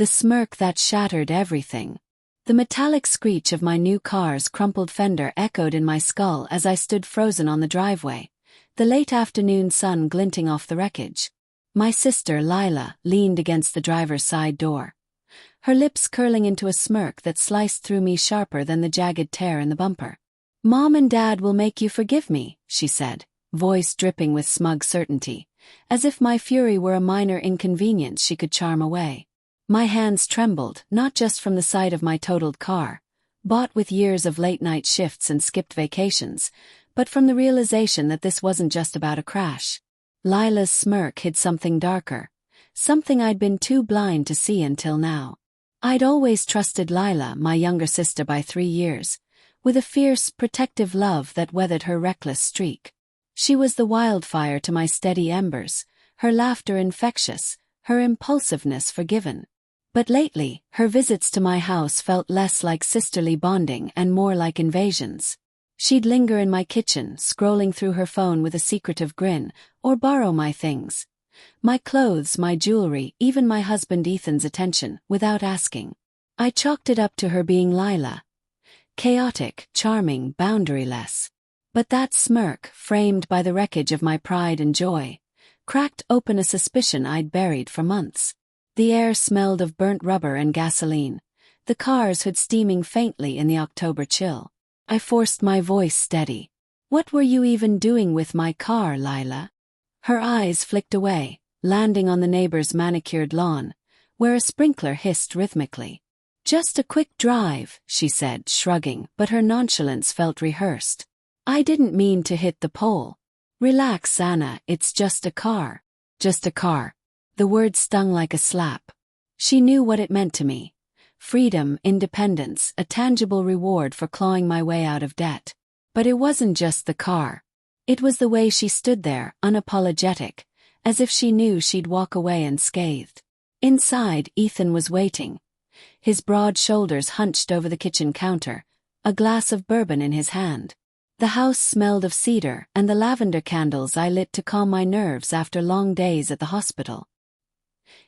the smirk that shattered everything. The metallic screech of my new car's crumpled fender echoed in my skull as I stood frozen on the driveway, the late afternoon sun glinting off the wreckage. My sister, Lila, leaned against the driver's side door, her lips curling into a smirk that sliced through me sharper than the jagged tear in the bumper. "Mom and Dad will make you forgive me," she said, voice dripping with smug certainty, as if my fury were a minor inconvenience she could charm away. My hands trembled, not just from the sight of my totaled car, bought with years of late-night shifts and skipped vacations, but from the realization that this wasn't just about a crash. Lila's smirk hid something darker, something I'd been too blind to see until now. I'd always trusted Lila, my younger sister by 3 years, with a fierce, protective love that weathered her reckless streak. She was the wildfire to my steady embers, her laughter infectious, her impulsiveness forgiven. But lately, her visits to my house felt less like sisterly bonding and more like invasions. She'd linger in my kitchen, scrolling through her phone with a secretive grin, or borrow my things. My clothes, my jewelry, even my husband Ethan's attention, without asking. I chalked it up to her being Lila. Chaotic, charming, boundaryless. But that smirk, framed by the wreckage of my pride and joy, cracked open a suspicion I'd buried for months. The air smelled of burnt rubber and gasoline, the car's hood steaming faintly in the October chill. I forced my voice steady. "What were you even doing with my car, Lila?" Her eyes flicked away, landing on the neighbor's manicured lawn, where a sprinkler hissed rhythmically. "Just a quick drive," she said, shrugging, but her nonchalance felt rehearsed. "I didn't mean to hit the pole." "Relax, Anna, it's just a car." "Just a car." The word stung like a slap. She knew what it meant to me. Freedom, independence, a tangible reward for clawing my way out of debt. But it wasn't just the car. It was the way she stood there, unapologetic, as if she knew she'd walk away unscathed. Inside, Ethan was waiting, his broad shoulders hunched over the kitchen counter, a glass of bourbon in his hand. The house smelled of cedar and the lavender candles I lit to calm my nerves after long days at the hospital.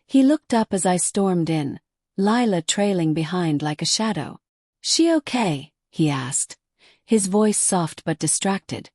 He looked up as I stormed in, Lila trailing behind like a shadow. "She okay?" he asked, his voice soft but distracted,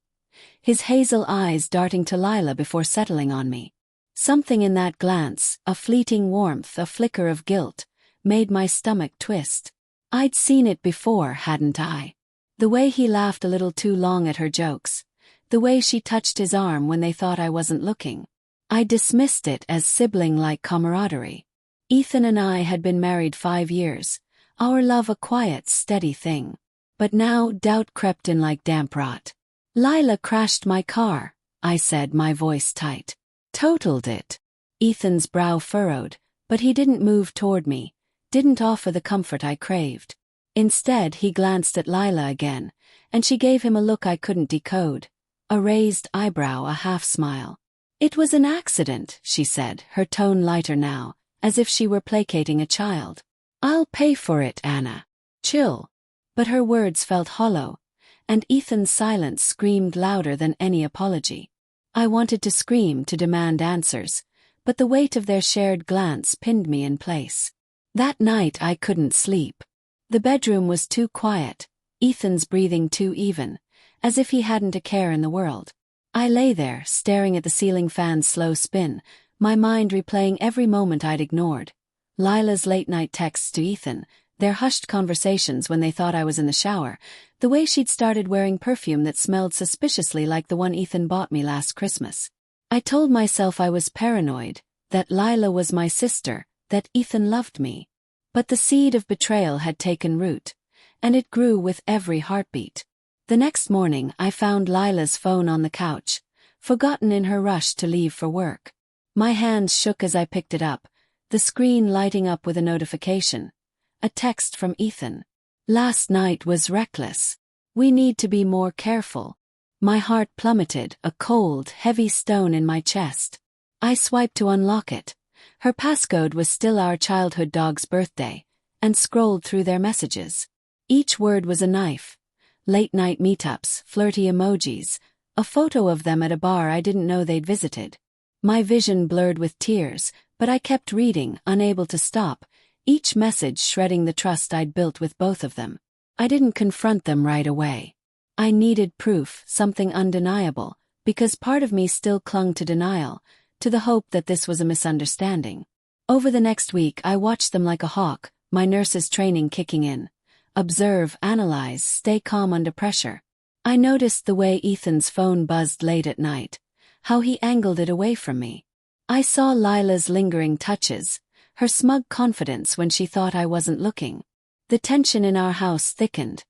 his hazel eyes darting to Lila before settling on me. Something in that glance, a fleeting warmth, a flicker of guilt, made my stomach twist. I'd seen it before, hadn't I? The way he laughed a little too long at her jokes, the way she touched his arm when they thought I wasn't looking. I dismissed it as sibling-like camaraderie. Ethan and I had been married 5 years, our love a quiet, steady thing. But now doubt crept in like damp rot. "Lila crashed my car," I said, my voice tight. "Totaled it." Ethan's brow furrowed, but he didn't move toward me, didn't offer the comfort I craved. Instead, he glanced at Lila again, and she gave him a look I couldn't decode, a raised eyebrow, a half-smile. "It was an accident," she said, her tone lighter now, as if she were placating a child. "I'll pay for it, Anna. Chill." But her words felt hollow, and Ethan's silence screamed louder than any apology. I wanted to scream, to demand answers, but the weight of their shared glance pinned me in place. That night I couldn't sleep. The bedroom was too quiet, Ethan's breathing too even, as if he hadn't a care in the world. I lay there, staring at the ceiling fan's slow spin, my mind replaying every moment I'd ignored. Lila's late-night texts to Ethan, their hushed conversations when they thought I was in the shower, the way she'd started wearing perfume that smelled suspiciously like the one Ethan bought me last Christmas. I told myself I was paranoid, that Lila was my sister, that Ethan loved me. But the seed of betrayal had taken root, and it grew with every heartbeat. The next morning I found Lila's phone on the couch, forgotten in her rush to leave for work. My hands shook as I picked it up, the screen lighting up with a notification. A text from Ethan. "Last night was reckless. We need to be more careful." My heart plummeted, a cold, heavy stone in my chest. I swiped to unlock it. Her passcode was still our childhood dog's birthday, and scrolled through their messages. Each word was a knife. Late-night meetups, flirty emojis, a photo of them at a bar I didn't know they'd visited. My vision blurred with tears, but I kept reading, unable to stop, each message shredding the trust I'd built with both of them. I didn't confront them right away. I needed proof, something undeniable, because part of me still clung to denial, to the hope that this was a misunderstanding. Over the next week I watched them like a hawk, my nurse's training kicking in. Observe, analyze, stay calm under pressure. I noticed the way Ethan's phone buzzed late at night, how he angled it away from me. I saw Lila's lingering touches, her smug confidence when she thought I wasn't looking. The tension in our house thickened,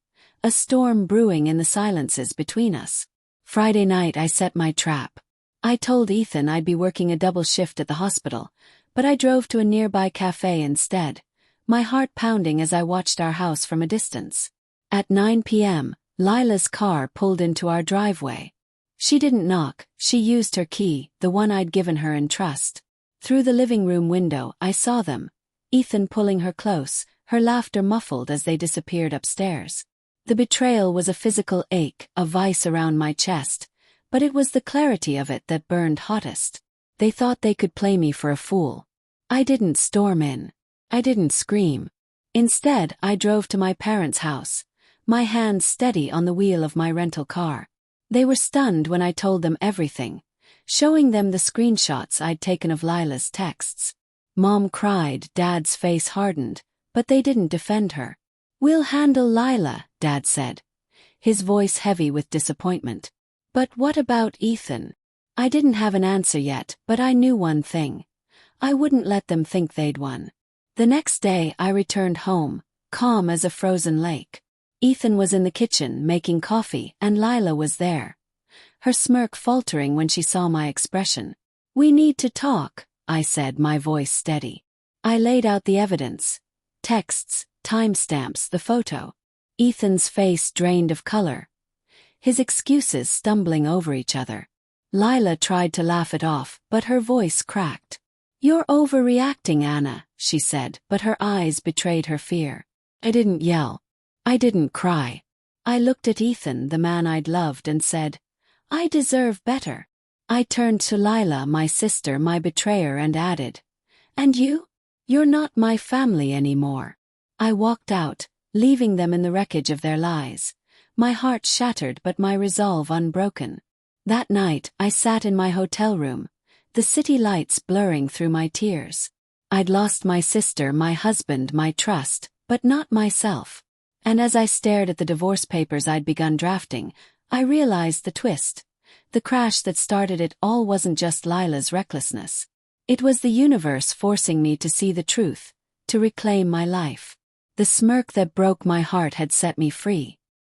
a storm brewing in the silences between us. Friday night I set my trap. I told Ethan I'd be working a double shift at the hospital, but I drove to a nearby cafe instead, my heart pounding as I watched our house from a distance. At 9 p.m., Lila's car pulled into our driveway. She didn't knock, she used her key, the one I'd given her in trust. Through the living room window I saw them, Ethan pulling her close, her laughter muffled as they disappeared upstairs. The betrayal was a physical ache, a vice around my chest, but it was the clarity of it that burned hottest. They thought they could play me for a fool. I didn't storm in. I didn't scream. Instead, I drove to my parents' house, my hands steady on the wheel of my rental car. They were stunned when I told them everything, showing them the screenshots I'd taken of Lila's texts. Mom cried, Dad's face hardened, but they didn't defend her. "We'll handle Lila," Dad said, his voice heavy with disappointment. "But what about Ethan?" I didn't have an answer yet, but I knew one thing. I wouldn't let them think they'd won. The next day I returned home, calm as a frozen lake. Ethan was in the kitchen making coffee and Lila was there, her smirk faltering when she saw my expression. "We need to talk," I said, my voice steady. I laid out the evidence. Texts, timestamps, the photo. Ethan's face drained of color, his excuses stumbling over each other. Lila tried to laugh it off, but her voice cracked. "You're overreacting, Anna," she said, but her eyes betrayed her fear. I didn't yell. I didn't cry. I looked at Ethan, the man I'd loved, and said, "I deserve better." I turned to Lila, my sister, my betrayer, and added, "And you? You're not my family anymore." I walked out, leaving them in the wreckage of their lies, my heart shattered but my resolve unbroken. That night, I sat in my hotel room, the city lights blurring through my tears. I'd lost my sister, my husband, my trust, but not myself. And as I stared at the divorce papers I'd begun drafting, I realized the twist. The crash that started it all wasn't just Lila's recklessness. It was the universe forcing me to see the truth, to reclaim my life. The smirk that broke my heart had set me free.